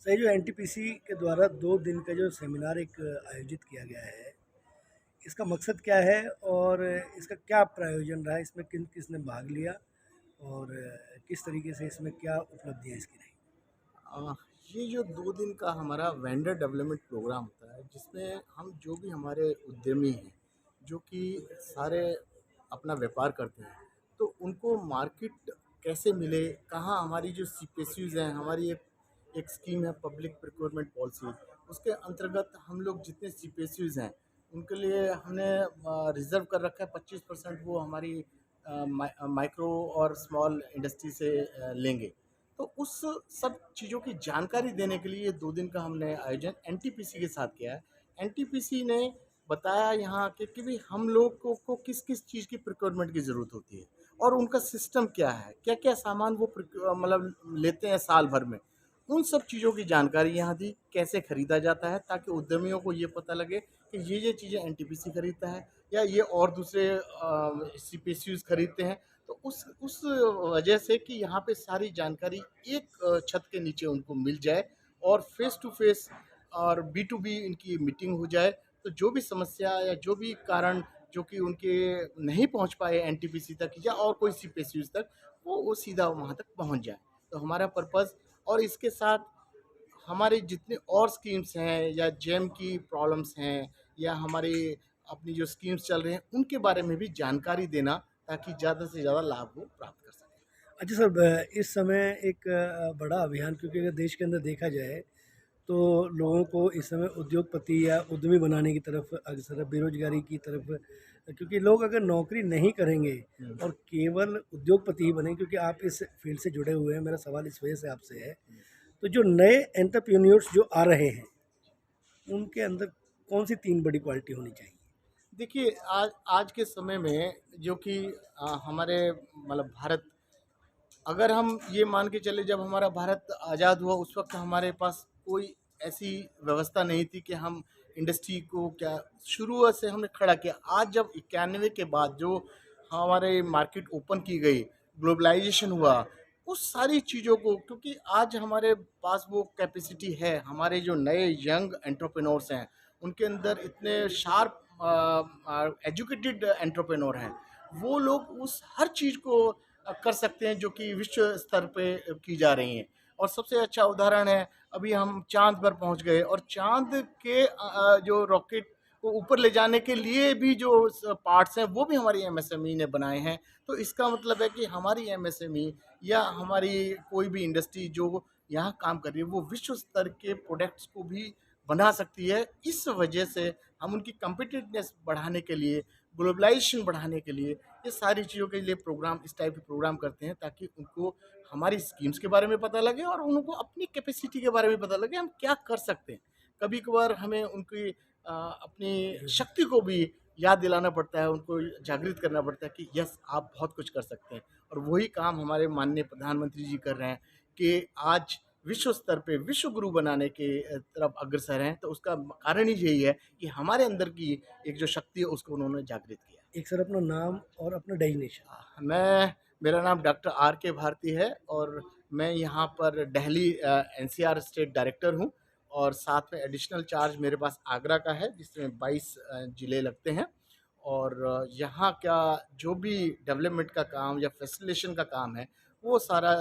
Sir, जो NTPC के द्वारा 2 दिन का जो सेमिनार एक आयोजित किया गया है, इसका मकसद क्या है और इसका क्या प्रायोजन रहा? इसमें किसने भाग लिया और किस तरीके से इसमें क्या उपलब्धियाँ इसकी रही? अ, ये जो 2 दिन का हमारा वेंडर डेवलपमेंट प्रोग्राम होता है, जिसमें हम जो भी हमारे उद्यमी हैं, जो कि सारे अपना व्यापार करते हैं, तो उनको मार्केट कैसे मिले, कहाँ हमारी जो सीपीएसयूज़ हैं, हमारी एक एक स्कीम है पब्लिक प्रोक्योरमेंट पॉलिसी, उसके अंतर्गत हम लोग जितने सीपीएसयूज़ हैं, उनके लिए हमने रिज़र्व कर रखा है 25% वो हमारी माइक्रो और स्मॉल इंडस्ट्री से लेंगे। तो उस सब चीज़ों की जानकारी देने के लिए ये 2 दिन का हमने आयोजन एनटीपीसी के साथ किया है। एनटीपीसी ने बताया यहाँ कि भई हम लोग को किस-किस चीज़ की प्रिक्वायरमेंट की ज़रूरत होती है और उनका सिस्टम क्या है, क्या-क्या सामान वो मतलब लेते हैं साल भर में। उन सब चीज़ों की जानकारी यहाँ दी, कैसे खरीदा जाता है ताकि उद्यमियों को ये पता लगे कि ये चीज़ें एनटीपीसी खरीदता है या ये और दूसरे सीपीएसयूज़ खरीदते हैं। तो उस वजह से कि यहाँ पे सारी जानकारी एक छत के नीचे उनको मिल जाए और फेस टू फेस और बी टू बी इनकी मीटिंग हो जाए, तो जो भी समस्या या जो भी कारण जो कि उनके नहीं पहुँच पाए एनटीपीसी तक या और कोई सीपीएसयूज़ तक, वो सीधा वहाँ तक पहुँच जाए। तो हमारा पर्पज़ और इसके साथ हमारे जितने और स्कीम्स हैं या जेम की प्रॉब्लम्स हैं या हमारी अपनी जो स्कीम्स चल रहे हैं, उनके बारे में भी जानकारी देना ताकि ज़्यादा से ज़्यादा लाभ वो प्राप्त कर सकें। अच्छा सर, इस समय एक बड़ा अभियान, क्योंकि अगर देश के अंदर देखा जाए तो लोगों को इस समय उद्योगपति या उद्यमी बनाने की तरफ अग्रसर है, बेरोजगारी की तरफ, क्योंकि लोग अगर नौकरी नहीं करेंगे हुँ, और केवल उद्योगपति ही बने, क्योंकि आप इस फील्ड से जुड़े हुए हैं, मेरा सवाल इस वजह से आपसे है। हुँ। तो जो नए एंटरप्रेन्योर्स जो आ रहे हैं, उनके अंदर कौन सी 3 बड़ी क्वालिटी होनी चाहिए? देखिए, आज आज के समय में जो कि हमारे मतलब भारत, अगर हम ये मान के चले जब हमारा भारत आज़ाद हुआ उस वक़्त हमारे पास कोई ऐसी व्यवस्था नहीं थी कि हम इंडस्ट्री को क्या शुरू से हमने खड़ा किया। आज जब 91 के बाद जो हमारे मार्केट ओपन की गई, ग्लोबलाइज़ेशन हुआ, उस सारी चीज़ों को क्योंकि आज हमारे पास वो कैपेसिटी है, हमारे जो नए यंग एंटरप्रेन्योर्स हैं, उनके अंदर इतने शार्प एजुकेटेड एंटरप्रेन्योर हैं, वो लोग उस हर चीज़ को कर सकते हैं जो कि विश्व स्तर पे की जा रही हैं। और सबसे अच्छा उदाहरण है, अभी हम चाँद पर पहुँच गए और चाँद के जो रॉकेट को ऊपर ले जाने के लिए भी जो पार्ट्स हैं वो भी हमारी एमएसएमई ने बनाए हैं। तो इसका मतलब है कि हमारी एमएसएमई या हमारी कोई भी इंडस्ट्री जो यहाँ काम कर रही है वो विश्व स्तर के प्रोडक्ट्स को भी बना सकती है। इस वजह से हम उनकी कॉम्पिटिटिवनेस बढ़ाने के लिए, ग्लोबलाइजेशन बढ़ाने के लिए ये सारी चीज़ों के लिए प्रोग्राम, इस टाइप के प्रोग्राम करते हैं ताकि उनको हमारी स्कीम्स के बारे में पता लगे और उनको अपनी कैपेसिटी के बारे में पता लगे हम क्या कर सकते हैं। कभी कभार हमें उनकी अपनी शक्ति को भी याद दिलाना पड़ता है, उनको जागृत करना पड़ता है कि यस आप बहुत कुछ कर सकते हैं। और वही काम हमारे माननीय प्रधानमंत्री जी कर रहे हैं कि आज विश्व स्तर पे विश्व गुरु बनाने के तरफ अग्रसर हैं। तो उसका कारण ही यही है कि हमारे अंदर की एक जो शक्ति है उसको उन्होंने जागृत किया। एक सर, अपना नाम और अपना डेजिग्नेशन। मेरा नाम डॉक्टर आर के भारती है और मैं यहाँ पर दिल्ली एनसीआर स्टेट डायरेक्टर हूँ और साथ में एडिशनल चार्ज मेरे पास आगरा का है जिसमें 22 ज़िले लगते हैं। और यहाँ का जो भी डेवलपमेंट का काम या फैसिलिटेशन का काम है वो सारा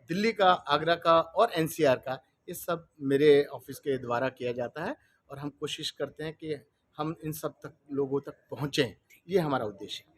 दिल्ली का, आगरा का और एनसीआर का, ये सब मेरे ऑफिस के द्वारा किया जाता है। और हम कोशिश करते हैं कि हम इन सब तक लोगों तक पहुँचें, ये हमारा उद्देश्य है।